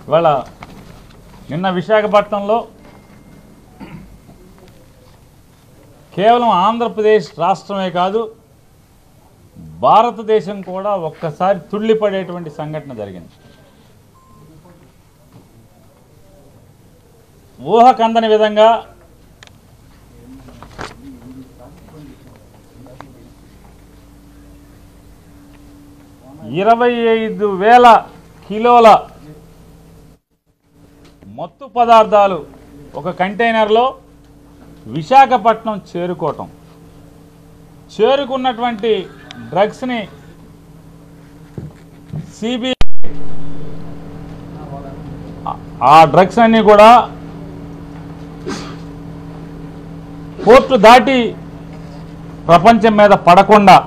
ఇవాళ నిన్న విశాఖపట్నంలో కేవలం ఆంధ్రప్రదేశ్ రాష్ట్రమే కాదు భారతదేశం కూడా ఒక్కసారి తుళ్ళిపడేటువంటి సంఘటన జరిగింది. ఊహకందని విధంగా $25,000 కిలోల మత్తు పదార్థాలు ఒక కంటైనర్లో విశాఖపట్నం చేరుకున్నటువంటి డ్రగ్స్ని సిబిఐ ఆ డ్రగ్స్ అన్నీ కూడా పోర్టు దాటి ప్రపంచం మీద పడకుండా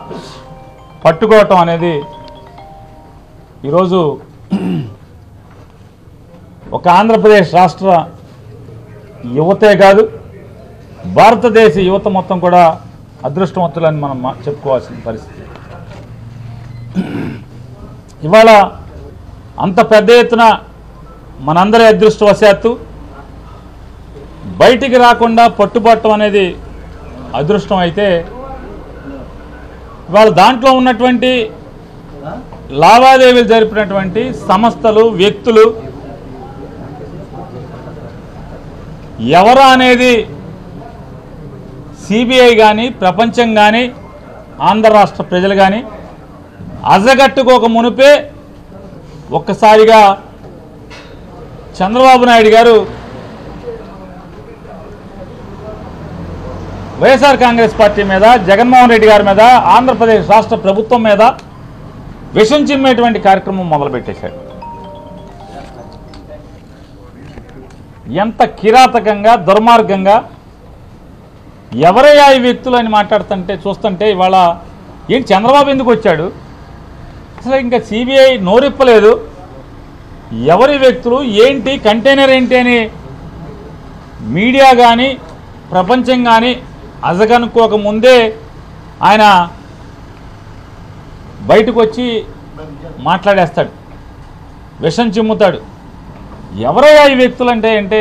పట్టుకోవటం అనేది ఈరోజు ఒక ఆంధ్రప్రదేశ్ రాష్ట్ర యువతే కాదు భారతదేశ యువత మొత్తం కూడా అదృష్టవంతులని మనం చెప్పుకోవాల్సిన పరిస్థితి. ఇవాళ అంత పెద్ద ఎత్తున మనందరి అదృష్టవశాత్తు బయటికి రాకుండా పట్టుబట్టడం అనేది అదృష్టం అయితే ఇవాళ దాంట్లో ఉన్నటువంటి లావాదేవీలు జరిపినటువంటి సంస్థలు వ్యక్తులు ఎవరు అనేది సిబిఐ కానీ ప్రపంచం కానీ ఆంధ్ర రాష్ట్ర ప్రజలు కానీ అజగట్టుకోక మునిపే ఒక్కసారిగా చంద్రబాబు నాయుడు గారు వైఎస్ఆర్ కాంగ్రెస్ పార్టీ మీద జగన్మోహన్ రెడ్డి గారి మీద ఆంధ్రప్రదేశ్ రాష్ట్ర ప్రభుత్వం మీద విషం చిమ్మేటువంటి కార్యక్రమం మొదలుపెట్టేశాడు. ఎంత కిరాతకంగా దుర్మార్గంగా ఎవరయ్యా ఈ వ్యక్తులు అని మాట్లాడుతుంటే చూస్తుంటే ఇవాళ ఏంటి చంద్రబాబు ఎందుకు వచ్చాడు, అసలు ఇంకా సిబిఐ నోరిప్పలేదు, ఎవరి వ్యక్తులు ఏంటి కంటైనర్ ఏంటి అని మీడియా కానీ ప్రపంచం కానీ అజగనుకోక ముందే ఆయన బయటకు వచ్చి మాట్లాడేస్తాడు, విషం చిమ్ముతాడు. ఎవరయ్యా ఈ వ్యక్తులు అంటే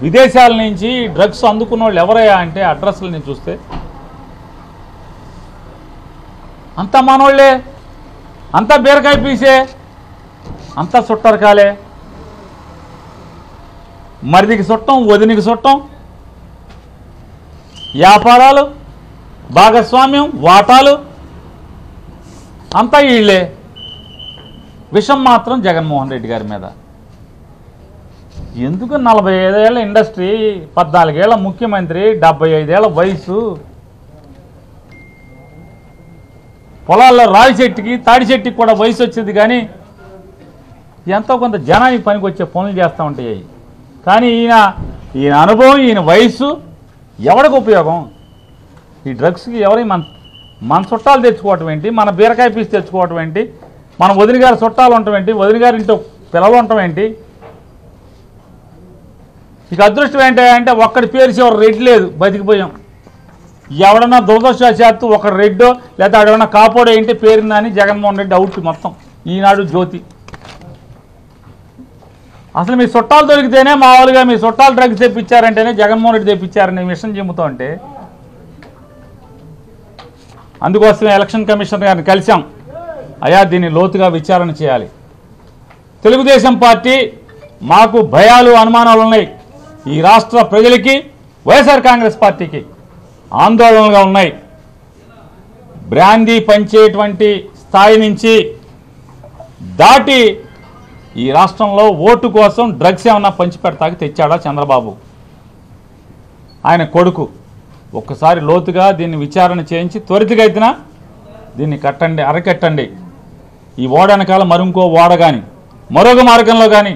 విదేశాల నుంచి డ్రగ్స్ అందుకున్న వాళ్ళు ఎవరయ్యా అంటే అడ్రస్లు నేను చూస్తే అంతా మనోళ్లే, అంతా బీరకాయ పీసే, అంతా సుట్టరకాలే, మరిదికి చుట్టం వదినికి చుట్టం, వ్యాపారాలు భాగస్వామ్యం వాటాలు అంతా వీళ్ళే. విషం మాత్రం జగన్మోహన్ రెడ్డి గారి మీద. ఎందుకు 45 ఏళ్ల ఇండస్ట్రీ, 14 ఏళ్ల ముఖ్యమంత్రి, 75 ఏళ్ల వయసు, పొలాల్లో రావి చెట్టుకి తాడి చెట్టుకి కూడా వయసు వచ్చింది, కానీ ఎంతో కొంత జనానికి పనికి వచ్చే పనులు చేస్తూ ఉంటాయి. కానీ ఈయన అనుభవం, ఈయన వయసు ఎవరికి ఉపయోగం? ఈ డ్రగ్స్కి ఎవరి మన చుట్టాలు తెచ్చుకోవటం ఏంటి, మన బీరకాయ పీస్ తెచ్చుకోవటం ఏంటి, మన వదిన గారి చుట్టాలు ఉండటం ఏంటి, వదిన గారి ఇంట్లో పిల్లలు ఉండటం ఏంటి? ఇక అదృష్టం ఏంటంటే ఒక్కడి పేరు చివరి రెడ్ లేదు, బతికిపోయాం. ఎవడన్నా దురదృష్టవశాత్తు ఒక రెడ్డో లేదా ఎవడన్నా కాపోడో ఏంటి పేరుందని జగన్మోహన్ రెడ్డి అవుట్ మొత్తం ఈనాడు జ్యోతి. అసలు మీ చుట్టాలు దొరికితేనే మామూలుగా మీ చుట్టాలు డ్రగ్స్ తెప్పించారంటేనే జగన్మోహన్ రెడ్డి తెప్పించారని విషయం చెబుతూ ఉంటే, అందుకోసమే ఎలక్షన్ కమిషనర్ గారిని కలిసాం. అయ్యా దీన్ని లోతుగా విచారణ చేయాలి. తెలుగుదేశం పార్టీ మాకు భయాలు అనుమానాలు ఉన్నాయి, ఈ రాష్ట్ర ప్రజలకి వైఎస్ఆర్ కాంగ్రెస్ పార్టీకి ఆందోళనలుగా ఉన్నాయి. బ్రాందీ పంచేటువంటి స్థాయి నుంచి దాటి ఈ రాష్ట్రంలో ఓటు కోసం డ్రగ్స్ ఏమన్నా పంచిపెడతాకి తెచ్చాడా చంద్రబాబు? ఆయన కొడుకు ఒక్కసారి లోతుగా దీన్ని విచారణ చేయించి త్వరితగతిన దీన్ని అరకట్టండి. ఈ ఓడనకాల మరింకో ఓడ కానీ మరొక మార్గంలో కానీ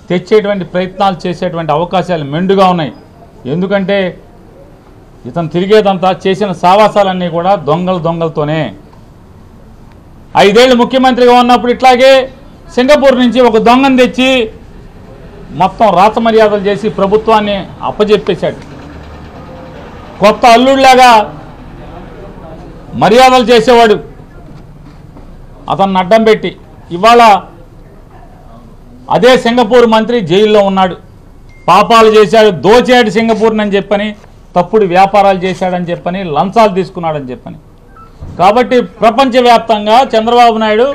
తెచ్చేటువంటి ప్రయత్నాలు చేసేటువంటి అవకాశాలు మెండుగా ఉన్నాయి. ఎందుకంటే ఇతను తిరిగేదంతా చేసిన సావాసాలన్నీ కూడా దొంగలతోనే. 5 ఏళ్ళు ముఖ్యమంత్రిగా ఉన్నప్పుడు ఇట్లాగే సింగపూర్ నుంచి ఒక దొంగను తెచ్చి మొత్తం రాత మర్యాదలు చేసి ప్రభుత్వాన్ని అప్పజెప్పేశాడు. కొత్త అల్లుడిలాగా మర్యాదలు చేసేవాడు, అతన్ని అడ్డం పెట్టి ఇవాళ అదే సింగపూర్ మంత్రి జైల్లో ఉన్నాడు. పాపాలు చేశాడు, దోచాడు సింగపూర్ని చెప్పని, తప్పుడు వ్యాపారాలు చేశాడని చెప్పని, లంచాలు తీసుకున్నాడని చెప్పని. కాబట్టి ప్రపంచవ్యాప్తంగా చంద్రబాబు నాయుడు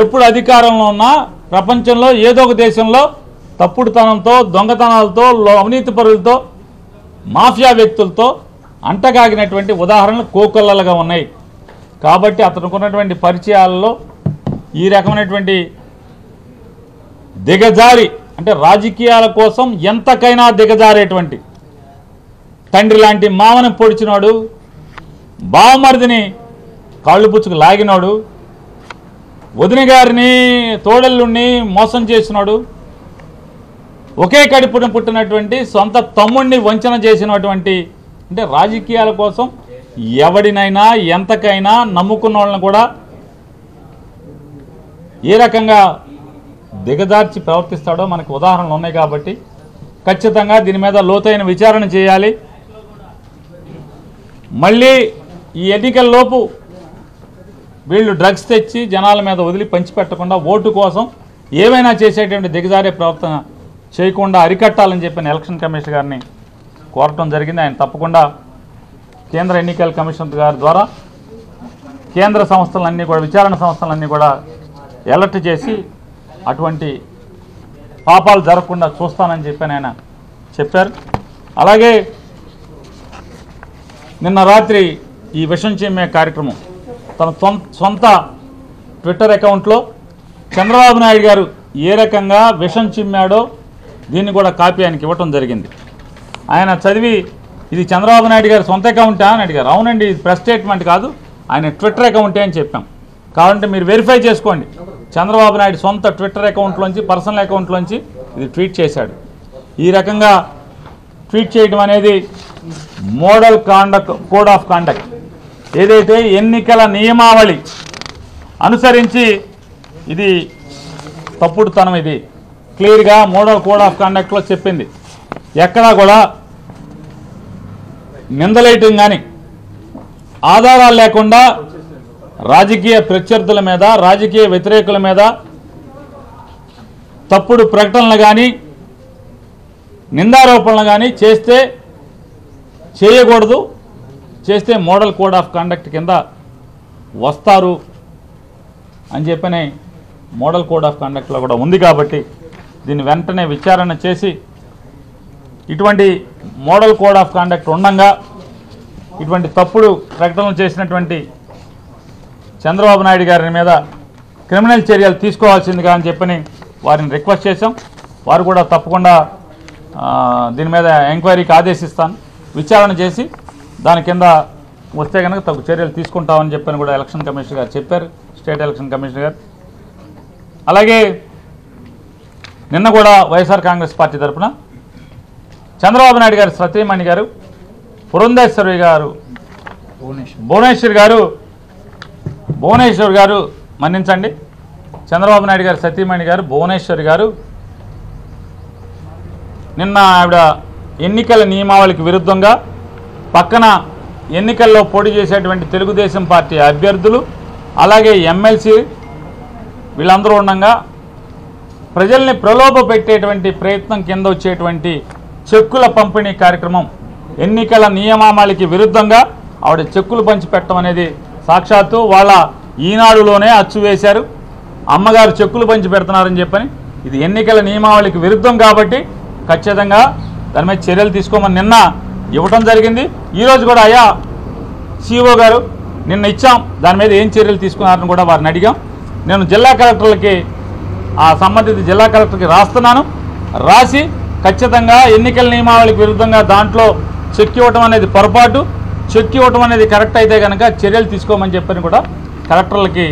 ఎప్పుడు అధికారంలో ఉన్నా ప్రపంచంలో ఏదో ఒక దేశంలో తప్పుడుతనంతో, దొంగతనాలతో, అవినీతి పరులతో, మాఫియా వ్యక్తులతో అంటగాగినటువంటి ఉదాహరణలు కోకొల్లలుగా ఉన్నాయి. కాబట్టి అతనికి ఉన్నటువంటి పరిచయాలలో ఈ రకమైనటువంటి దిగజారి, అంటే రాజకీయాల కోసం ఎంతకైనా దిగజారేటువంటి, తండ్రి లాంటి మామని పొడిచినాడు, బావమరిదిని కాళ్ళు పుచ్చుకు లాగినాడు, వదిన గారిని తోడల్లుని మోసం చేసినాడు, ఒకే కడుపున పుట్టినటువంటి సొంత తమ్ముడిని వంచన చేసినటువంటి, అంటే రాజకీయాల కోసం ఎవడినైనా ఎంతకైనా నమ్ముకున్న వాళ్ళని కూడా ఏ రకంగా దిగజార్చి ప్రవర్తిస్తాడో మనకు ఉదాహరణలు ఉన్నాయి. కాబట్టి ఖచ్చితంగా దీని మీద లోతైన విచారణ చేయాలి. మళ్ళీ ఈ ఎన్నికల్లోపు వీళ్ళు డ్రగ్స్ తెచ్చి జనాల మీద వదిలి పంచిపెట్టకుండా ఓటు కోసం ఏమైనా చేసేటువంటి దిగజారే ప్రవర్తన చేయకుండా అరికట్టాలని చెప్పిన ఎలక్షన్ కమిషన్ గారిని కోరటం జరిగింది. ఆయన తప్పకుండా కేంద్ర ఎన్నికల కమిషన్ గారి ద్వారా కేంద్ర సంస్థలన్నీ కూడా, విచారణ సంస్థలన్నీ కూడా అలర్ట్ చేసి అటువంటి పాపాలు జరగకుండా చూస్తానని చెప్పి ఆయన చెప్పారు. అలాగే నిన్న రాత్రి ఈ విషం చిమ్మే కార్యక్రమం తన సొంత ట్విట్టర్ అకౌంట్లో చంద్రబాబు నాయుడు గారు ఏ రకంగా విషం చిమ్మాడో దీన్ని కూడా కాపీ ఆయనకి ఇవ్వటం జరిగింది. ఆయన చదివి, ఇది చంద్రబాబు నాయుడు గారి సొంత అకౌంటా అని అడిగారు. అవునండి, ఇది ప్రెస్ స్టేట్మెంట్ కాదు, ఆయన ట్విట్టర్ అకౌంటే అని చెప్పాం. కావాలంటే మీరు వెరిఫై చేసుకోండి. చంద్రబాబు నాయుడు సొంత ట్విట్టర్ అకౌంట్లోంచి, పర్సనల్ అకౌంట్లోంచి ఇది ట్వీట్ చేశాడు. ఈ రకంగా ట్వీట్ చేయడం అనేది మోడల్ కోడ్ ఆఫ్ కాండక్ట్, ఏదైతే ఎన్నికల నియమావళి అనుసరించి ఇది తప్పుడుతనం. ఇది క్లియర్గా మోడల్ కోడ్ ఆఫ్ కాండక్ట్లో చెప్పింది. ఎక్కడా కూడా నిందలేయటం కానీ, ఆధారాలు లేకుండా రాజకీయ ప్రత్యర్థుల మీద, రాజకీయ వ్యతిరేకుల మీద తప్పుడు ప్రకటనలు కానీ, నిందారోపణలు కానీ చేస్తే చేయకూడదు. చేస్తే మోడల్ కోడ్ ఆఫ్ కండక్ట్ కింద వస్తారు అని చెప్పని మోడల్ కోడ్ ఆఫ్ కండక్ట్లో కూడా ఉంది. కాబట్టి దీన్ని వెంటనే విచారణ చేసి, ఇటువంటి మోడల్ కోడ్ ఆఫ్ కండక్ట్ ఉండగా ఇటువంటి తప్పుడు ప్రకటనలు చేసినటువంటి చంద్రబాబు నాయుడు గారి మీద క్రిమినల్ చర్యలు తీసుకోవాల్సిందిగా అని చెప్పని వారిని రిక్వెస్ట్ చేశాం. వారు కూడా తప్పకుండా దీని మీద ఎంక్వైరీకి ఆదేశిస్తాను, విచారణ చేసి దాని కింద వస్తే కనుక తగు చర్యలు తీసుకుంటామని చెప్పని కూడా ఎలక్షన్ కమిషనర్ గారు చెప్పారు, స్టేట్ ఎలక్షన్ కమిషనర్ గారు. అలాగే నిన్న కూడా వైఎస్ఆర్ కాంగ్రెస్ పార్టీ తరఫున చంద్రబాబు నాయుడు గారు సతీమణి గారు పురంధేశ్వరి గారు భువనేశ్వర్ గారు మన్నించండి, చంద్రబాబు నాయుడు గారు సతీమణి గారు భువనేశ్వరి గారు నిన్న ఆవిడ ఎన్నికల నియమావళికి విరుద్ధంగా పక్కన ఎన్నికల్లో పోటీ చేసేటువంటి తెలుగుదేశం పార్టీ అభ్యర్థులు, అలాగే ఎమ్మెల్సీ వీళ్ళందరూ ఉండగా ప్రజల్ని ప్రలోభ పెట్టేటువంటి ప్రయత్నం కింద వచ్చేటువంటి చెక్కుల పంపిణీ కార్యక్రమం, ఎన్నికల నియమావళికి విరుద్ధంగా ఆవిడ చెక్కులు పంచిపెట్టడం అనేది సాక్షాత్తు వాళ్ళ ఈనాడులోనే అచ్చు వేశారు. అమ్మగారు చెక్కులు పంచి పెడుతున్నారని చెప్పని, ఇది ఎన్నికల నియమావళికి విరుద్ధం కాబట్టి ఖచ్చితంగా దాని మీద చర్యలు తీసుకోమని నిన్న ఇవ్వటం జరిగింది. ఈరోజు కూడా అయ్యా సిఇఓ గారు నిన్న ఇచ్చాం, దాని మీద ఏం చర్యలు తీసుకున్నారని కూడా వారిని అడిగాం. నేను జిల్లా కలెక్టర్లకి, ఆ సంబంధిత జిల్లా కలెక్టర్కి రాస్తున్నాను, రాసి ఖచ్చితంగా ఎన్నికల నియమావళికి విరుద్ధంగా దాంట్లో చెక్ ఇవ్వటం అనేది పొరపాటు, చెక్ ఇవ్వటం అనేది కరెక్ట్ అయితే కనుక చర్యలు తీసుకోమని చెప్పని కూడా కలెక్టర్లకి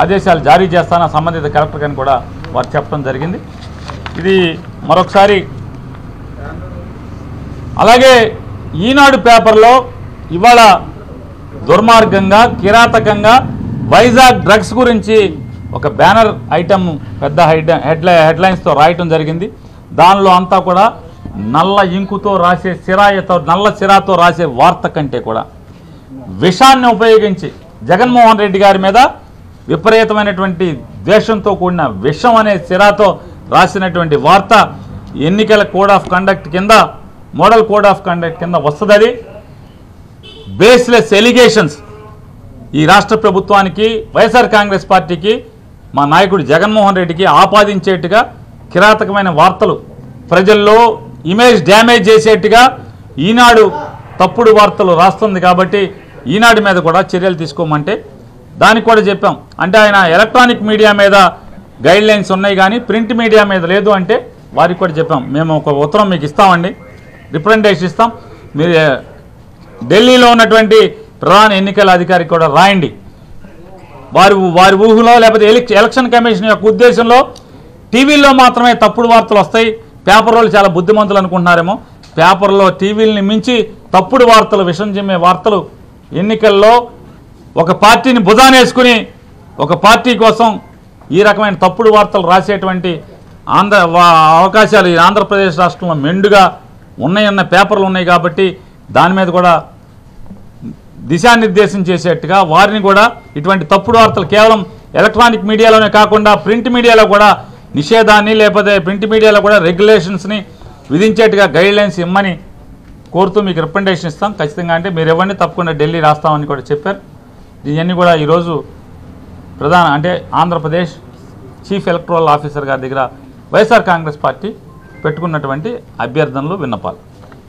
ఆదేశాలు జారీ చేస్తాను, సంబంధిత కలెక్టర్ అని కూడా వారు చెప్పడం జరిగింది. ఇది మరొకసారి. అలాగే ఈనాడు పేపర్లో ఇవాళ దుర్మార్గంగా, కిరాతకంగా వైజాగ్ డ్రగ్స్ గురించి ఒక బ్యానర్ ఐటమ్ పెద్ద హెడ్లైన్స్తో రాయటం జరిగింది. దానిలో అంతా కూడా నల్ల ఇంకుతో రాసే నల్ల సిరాతో రాసే వార్త కంటే కూడా విషాన్ని ఉపయోగించి జగన్మోహన్ రెడ్డి గారి మీద విపరీతమైనటువంటి ద్వేషంతో కూడిన విషం అనే సిరాతో రాసినటువంటి వార్త ఎన్నికల కోడ్ ఆఫ్ కండక్ట్ కింద, మోడల్ కోడ్ ఆఫ్ కండక్ట్ కింద వస్తుంది. బేస్లెస్ ఎలిగేషన్స్ ఈ రాష్ట్ర ప్రభుత్వానికి, వైఎస్ఆర్ కాంగ్రెస్ పార్టీకి, మా నాయకుడు జగన్మోహన్ రెడ్డికి ఆపాదించేట్టుగా కిరాతకమైన వార్తలు, ప్రజల్లో ఇమేజ్ డ్యామేజ్ చేసేట్టుగా ఈనాడు తప్పుడు వార్తలు రాస్తుంది. కాబట్టి ఈనాడు మీద కూడా చర్యలు తీసుకోమంటే దానికి కూడా చెప్పాం. అంటే ఆయన ఎలక్ట్రానిక్ మీడియా మీద గైడ్ లైన్స్ ఉన్నాయి కానీ ప్రింట్ మీడియా మీద లేదు అంటే వారికి కూడా చెప్పాం. మేము ఒక ఉత్తరం మీకు ఇస్తామండి, రిప్రజెంటేషన్ ఇస్తాం, మీరు ఢిల్లీలో ఉన్నటువంటి ప్రధాన ఎన్నికల అధికారికి కూడా రాయండి. వారి ఊహలో లేకపోతే ఎలక్షన్ కమిషన్ యొక్క ఉద్దేశంలో టీవీల్లో మాత్రమే తప్పుడు వార్తలు వస్తాయి, పేపర్లో చాలా బుద్ధిమంతులు అనుకుంటున్నారేమో. పేపర్లో టీవీలని మించి తప్పుడు వార్తలు, విషం చిమ్మే వార్తలు, ఎన్నికల్లో ఒక పార్టీని భుజానేసుకుని ఒక పార్టీ కోసం ఈ రకమైన తప్పుడు వార్తలు రాసేటువంటి అవకాశాలు ఈ ఆంధ్రప్రదేశ్ రాష్ట్రంలో మెండుగా ఉన్నాయన్న పేపర్లు ఉన్నాయి. కాబట్టి దాని మీద కూడా దిశానిర్దేశం చేసేట్టుగా వారిని కూడా ఇటువంటి తప్పుడు వార్తలు కేవలం ఎలక్ట్రానిక్ మీడియాలోనే కాకుండా ప్రింట్ మీడియాలో కూడా నిషేధాన్ని, లేకపోతే ప్రింట్ మీడియాలో కూడా రెగ్యులేషన్స్ని విధించేట్టుగా గైడ్ లైన్స్ ఇమ్మని కోరుతూ మీకు రిప్రజెంటేషన్ ఇస్తాం ఖచ్చితంగా. అంటే మీరు ఇవ్వండి, తప్పకుండా ఢిల్లీ రాస్తామని కూడా చెప్పారు. ఇవన్నీ కూడా ఈరోజు అంటే ఆంధ్రప్రదేశ్ చీఫ్ ఎలక్టరల్ ఆఫీసర్ గారి దగ్గర వైఎస్ఆర్ కాంగ్రెస్ పార్టీ పెట్టుకున్నటువంటి అభ్యర్థనలు, విన్నపాలు.